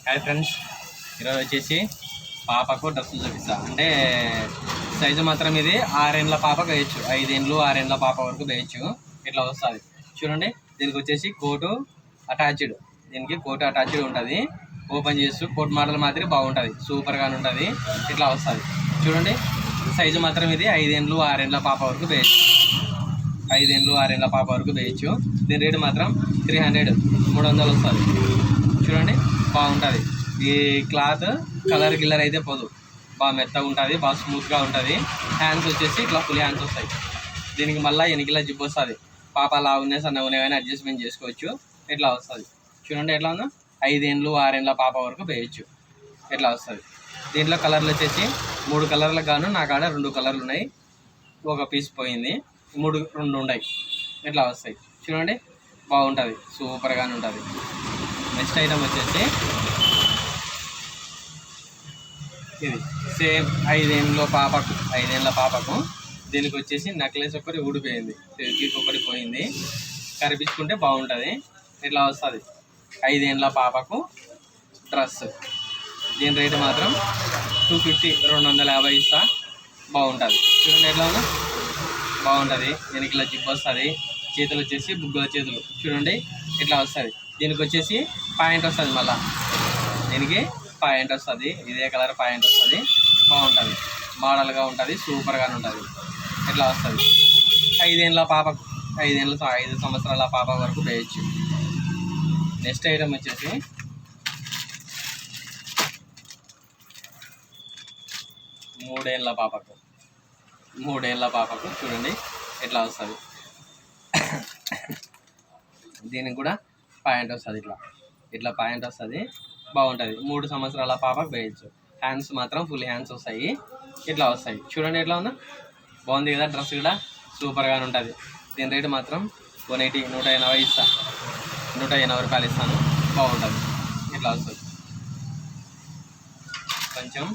Hi friends, ఈరోజు వచ్చేసి పాపకు డ్రెస్సులు చూపిస్తా. అంటే సైజు మాత్రం ఇది 6 ఏళ్ళ పాపకు వేయచ్చు, 5 ఏళ్ళు 6 ఏళ్ళ పాప వరకు వేయచ్చు. ఇట్లా వస్తుంది చూడండి. దీనికి వచ్చేసి కోటు అటాచ్డ్, దీనికి కోటు అటాచ్డ్ ఉంటుంది. ఓపెన్ చేస్తూ కోట్ మోడల్ మాదిరి బాగుంటుంది, సూపర్గా ఉంటుంది. ఇట్లా వస్తుంది చూడండి. సైజు మాత్రం ఇది 5 ఏళ్ళు 6 ఏళ్ళ పాప వరకు వేయచ్చు, 5 ఏళ్ళు 6 ఏళ్ళ పాప వరకు వేయచ్చు. దీని రేటు మాత్రం 300 వస్తుంది. చూడండి బాగుంటుంది. ఈ క్లాత్ కలర్ గిల్లర్ అయితే పోదు, బాగా మెత్తగా ఉంటుంది, బాగా స్మూత్గా ఉంటుంది. హ్యాండ్స్ వచ్చేసి ఇట్లా ఫుల్ హ్యాండ్స్ వస్తాయి. దీనికి మళ్ళీ ఎనికిలా జిప్ వస్తుంది. పాప అలా ఉన్నాయి సన్న ఉన్నాయి కానీ అడ్జస్ట్మెంట్ చేసుకోవచ్చు. ఇట్లా వస్తుంది చూడండి. ఎట్లా ఉందో 5 ఏళ్ళు 6 ఏళ్ళ పాప వరకు వేయచ్చు. ఇట్లా వస్తుంది. దీంట్లో కలర్లు వచ్చేసి 3 కలర్లకు గాను నా కాడ 2 కలర్లు ఉన్నాయి, ఒక పీస్ పోయింది, 2 ఉన్నాయి. ఇట్లా వస్తాయి చూడండి, బాగుంటుంది, సూపర్గానే ఉంటుంది. నెక్స్ట్ ఐటమ్ వచ్చేసి ఇది సేమ్ 5 ఏళ్ళ పాపకు దీనికి వచ్చేసి నెక్లెస్ ఒకటి ఊడిపోయింది, చెవికి ఒకటి పోయింది, కరిపించుకుంటే బాగుంటుంది. ఇట్లా వస్తుంది 5 ఏళ్ళ పాపకు డ్రెస్. దీని రేటు మాత్రం 250 ఇస్తా. బాగుంటుంది చూడండి. ఎట్లా ఉందో బాగుంటుంది. దీనికి ఇలా జిప్ వస్తుంది. చేతులు వచ్చేసి బుగ్గల చేతులు చూడండి. ఇట్లా వస్తుంది. దీనికి వచ్చేసి పాయింట్ వస్తుంది, మళ్ళీ దీనికి పాయింట్ వస్తుంది, ఇదే కలర్ పాయింట్ వస్తుంది. బాగుంటుంది, మోడల్గా ఉంటుంది, సూపర్గానే ఉంటుంది. ఇట్లా వస్తుంది. 5 ఏళ్ళ పాపకు 5 సంవత్సరాల పాప వరకు వేయచ్చు. నెక్స్ట్ ఐటమ్ వచ్చేసి మూడేళ్ళ పాపకు చూడండి ఇట్లా వస్తుంది. దీనికి కూడా పాయింట్ వస్తుంది, ఇట్లా పాయింట్ వస్తుంది, బాగుంటుంది. 3 సంవత్సరాల పాపకు వేయచ్చు. హ్యాండ్స్ మాత్రం ఫుల్ హ్యాండ్స్ వస్తాయి. ఇట్లా వస్తాయి చూడండి. ఎట్లా ఉందో బాగుంది కదా. డ్రెస్ కూడా సూపర్గానే ఉంటుంది. దీని రేటు మాత్రం 180 ఇస్తా, 180 రూపాయలు ఇస్తాను. బాగుంటుంది. ఇట్లా వస్తుంది. కొంచెం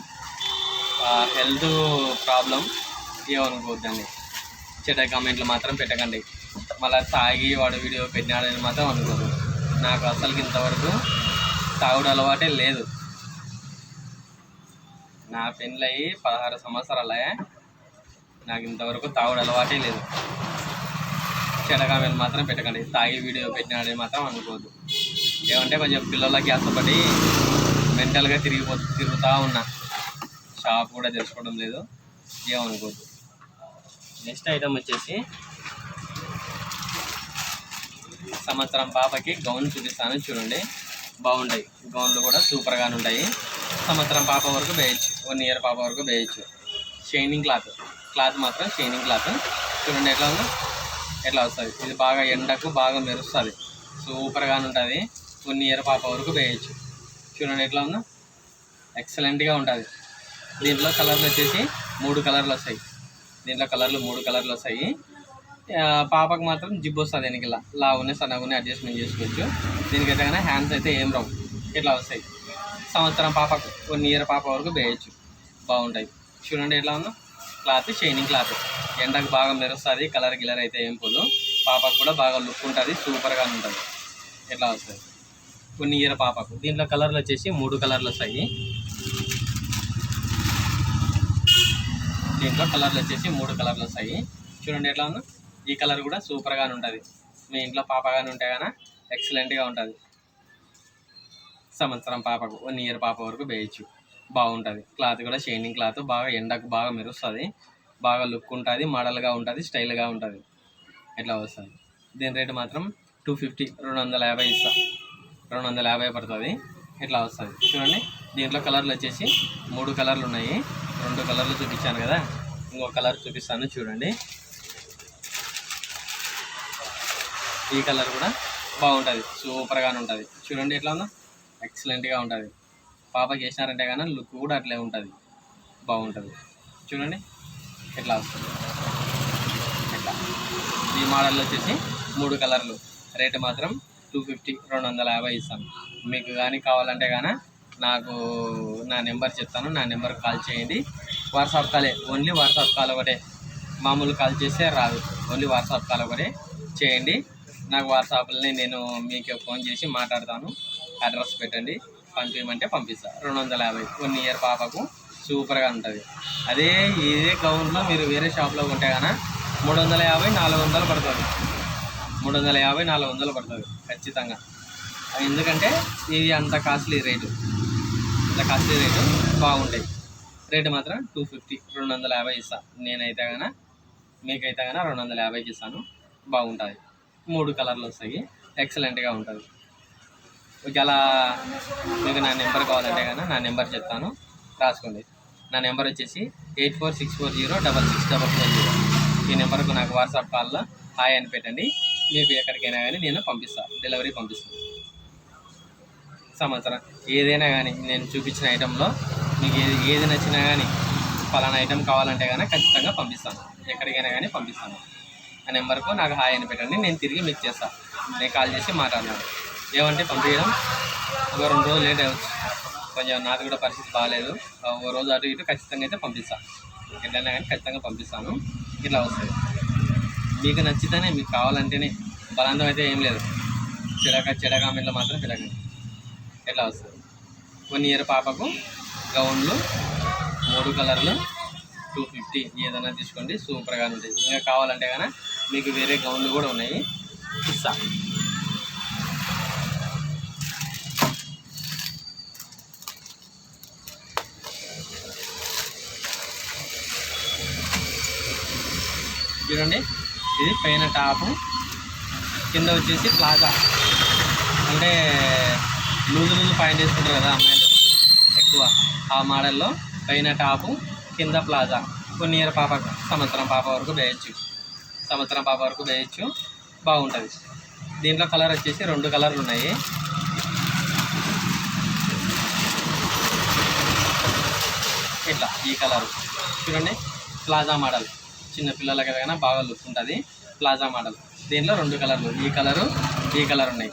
హెల్త్ ప్రాబ్లం ఏమనుకోవద్దండి, చెడ్డ కామెంట్లు మాత్రం పెట్టకండి. మళ్ళీ తాగి వాడు వీడియో పెట్టినాడని మాత్రం అనుకోదు. నాకు అసలుకి ఇంతవరకు తాగుడు అలవాటే లేదు. నా పెళ్ళయి 16 సంవత్సరాలే, నాకు ఇంతవరకు తాగుడు అలవాటే లేదు. చెడ్డ కామెంట్లు మాత్రం పెట్టకండి, తాగి వీడియో పెట్టినాడని మాత్రం అనుకోవద్దు. ఏమంటే కొంచెం పిల్లలకి ఆశపడి మెంటల్గా తిరుగుతూ ఉన్నా, షాప్ కూడా తెలుసుకోవడం లేదు, ఏమనుకోవద్దు. నెక్స్ట్ ఐటమ్ వచ్చేసి సంవత్సరం పాపకి గౌన్ చూపిస్తాను చూడండి. బాగుంటాయి గౌన్లు కూడా సూపర్గానే ఉంటాయి. సంవత్సరం పాప వరకు వేయచ్చు, 1 ఇయర్ పాప వరకు వేయచ్చు. షైనింగ్ క్లాత్ మాత్రం షైనింగ్ క్లాత్ చూడండి. ఎట్లా ఉందో ఎట్లా వస్తుంది. ఇది బాగా ఎండకు బాగా మెరుస్తుంది, సూపర్గానే ఉంటుంది. 1 ఇయర్ పాప వరకు వేయచ్చు. చూడండి ఎట్లా ఉందో ఎక్సలెంట్గా ఉంటుంది. దీంట్లో కలర్లు వచ్చేసి 3 కలర్లు వస్తాయి. దీంట్లో కలర్లు 3 కలర్లు వస్తాయి. పాపకు మాత్రం జిబ్ వస్తుంది, దీనికి ఇలా ఉన్నాయి సన్నగా ఉన్నాయి, అడ్జస్ట్మెంట్ చేసుకోవచ్చు. దీనికైతే కానీ హ్యాండ్స్ అయితే ఏం రావు, ఇట్లా వస్తాయి. సంవత్సరం పాపకు 1 ఇయర్ పాప వరకు వేయచ్చు. బాగుంటాయి చూడండి. ఎట్లా ఉందో క్లాత్ షైనింగ్ క్లాత్, ఎండకు బాగా మెరుస్తుంది, కలర్ గిలర్ అయితే ఏం పోదు. పాపకు కూడా బాగా లుక్ ఉంటుంది, సూపర్గా ఉంటుంది. ఇట్లా వస్తుంది 1 ఇయర్ పాపకు. దీంట్లో కలర్లు వచ్చేసి 3 కలర్లు వస్తాయి. దీంట్లో కలర్లు వచ్చేసి 3 కలర్లు వస్తాయి చూడండి. ఎట్లా ఉందో ఈ కలర్ కూడా సూపర్గానే ఉంటుంది. మీ ఇంట్లో పాప కానీ ఉంటే కానీ ఎక్సలెంట్గా ఉంటుంది. సంవత్సరం పాపకు 1 ఇయర్ పాప వరకు వేయచ్చు. బాగుంటుంది. క్లాత్ కూడా షైనింగ్ క్లాత్, బాగా ఎండకు బాగా మెరుస్తుంది, బాగా లుక్ ఉంటుంది, మోడల్గా ఉంటుంది, స్టైల్గా ఉంటుంది. ఇట్లా వస్తుంది. దీని రేటు మాత్రం 250 ఇస్తా, 250 పడుతుంది. ఇట్లా వస్తుంది చూడండి. దీంట్లో కలర్లు వచ్చేసి 3 కలర్లు ఉన్నాయి. 2 కలర్లు చూపించాను కదా, ఇంకో కలర్ చూపిస్తాను చూడండి. ఈ కలర్ కూడా బాగుంటుంది, సూపర్గానే ఉంటుంది. చూడండి ఎట్లా ఉందో ఎక్సలెంట్గా ఉంటుంది. పాపకి వేసినారంటే కానీ లుక్ కూడా అట్లే ఉంటుంది, బాగుంటుంది. చూడండి ఎట్లా వస్తుంది. ఇట్లా ఈ మోడల్ వచ్చేసి 3 కలర్లు. రేటు మాత్రం 250 ఇస్తాను. మీకు కానీ కావాలంటే కానీ నాకు నా నెంబర్ చెప్తాను, నా నెంబర్ కాల్ చేయండి. వాట్సాప్ కాలే, ఓన్లీ వాట్సాప్ కాల్ ఒకటే, మామూలు కాల్ చేస్తే రాదు, ఓన్లీ వాట్సాప్ కాల్ ఒకటే చేయండి. నాకు వాట్సాప్లోనే నేను మీకు ఫోన్ చేసి మాట్లాడతాను. అడ్రస్ పెట్టండి, పంపించమంటే పంపిస్తా. 250 1 ఇయర్ పాపకు సూపర్గా ఉంటుంది. అదే ఇదే గౌన్లో మీరు వేరే షాప్లో కొంటే కన్నా 350 400 పడుతుంది. 350 400 పడుతుంది ఖచ్చితంగా. ఎందుకంటే ఇది అంత కాస్ట్లీ రేటు, బాగుంటాయి. రేటు మాత్రం 250 250 ఇస్తాను నేనైతే కన్నా. మీకైతే కన్నా 250కి ఇస్తాను. బాగుంటుంది. 3 కలర్లు వస్తాయి. ఎక్సలెంట్గా ఉంటుంది. ఒకవేళ మీకు నా నెంబర్ కావాలంటే కన్నా నా నెంబర్ చెప్తాను, రాసుకోండి. నా నెంబర్ వచ్చేసి 8464066440. ఈ నెంబర్కు నాకు వాట్సాప్ కాల్లో హాయ్ అని పెట్టండి. మీకు ఎక్కడికైనా కానీ నేను పంపిస్తాను, డెలివరీ పంపిస్తాను. సంవత్సరం ఏదైనా కానీ నేను చూపించిన ఐటెంలో మీకు ఏది నచ్చినా కానీ పలానా ఐటెం కావాలంటే కానీ ఖచ్చితంగా పంపిస్తాను. ఎక్కడికైనా కానీ పంపిస్తాను. ఆ నెంబర్కు నాకు హాయ్ అని పెట్టండి. నేను తిరిగి మీకు చేస్తాను. నేను కాల్ చేసి మాట్లాడతాను. ఏమంటే పంపించడం ఒక 2 రోజులు లేట్ అవ్వచ్చు. కొంచెం నాది కూడా పరిస్థితి బాగాలేదు. ఒక రోజు అటు ఇటు ఖచ్చితంగా అయితే పంపిస్తాను. ఎట్లయినా కానీ ఖచ్చితంగా పంపిస్తాను. ఇట్లా వస్తుంది. మీకు నచ్చితేనే, మీకు కావాలంటేనే, బలవంతం అయితే ఏం లేదు. చెడకామెంట్లో మాత్రం చెడకండి. ఎట్లా వస్తుంది. 1 ఇయర్ పాపకు గౌన్లు 3 కలర్లు 250 ఏదైనా తీసుకోండి. సూపర్గా ఉంటుంది. ఇంకా కావాలంటే కన్నా మీకు వేరే గౌన్లు కూడా ఉన్నాయి, ఇస్తా. చూడండి, ఇది పైన టాపు, కింద వచ్చేసి ప్లాజా. అంటే లూజు పాయింట్ వేసుకుంటారు కదా అమ్మాయిలు ఎక్కువ, ఆ మోడల్లో పైన టాపు కింద ప్లాజా. 1 ఇయర్ పాపకు, సంవత్సరం పాప వరకు వేయచ్చు. బాగుంటుంది. దీంట్లో కలర్ వచ్చేసి 2 కలర్లు ఉన్నాయి. ఇట్లా ఈ కలరు చూడండి, ప్లాజా మోడల్. చిన్న పిల్లలకి ఏదైనా బాగా లుక్ ఉంటుంది. Plaza model. దీంట్లో 2 కలర్లు, ఈ కలరు ఈ కలర్ ఉన్నాయి.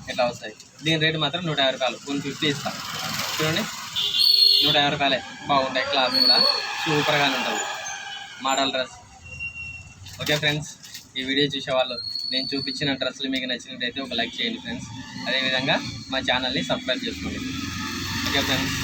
ఇట్లా వస్తాయి. దీని రేటు మాత్రం 150 రూపాయలు. 150 ఇస్తాను. చూడండి, 150 రూపాయలే. బాగుంటాయి. క్లాత్ కూడా సూపర్గానే ఉంటుంది. Model dress. ఓకే ఫ్రెండ్స్, ఈ వీడియో చూసేవాళ్ళు నేను చూపించిన డ్రెస్సులు మీకు నచ్చినట్టయితే ఒక లైక్ చేయండి ఫ్రెండ్స్. అదేవిధంగా మా ఛానల్ని సబ్స్క్రైబ్ చేసుకోండి. Okay friends.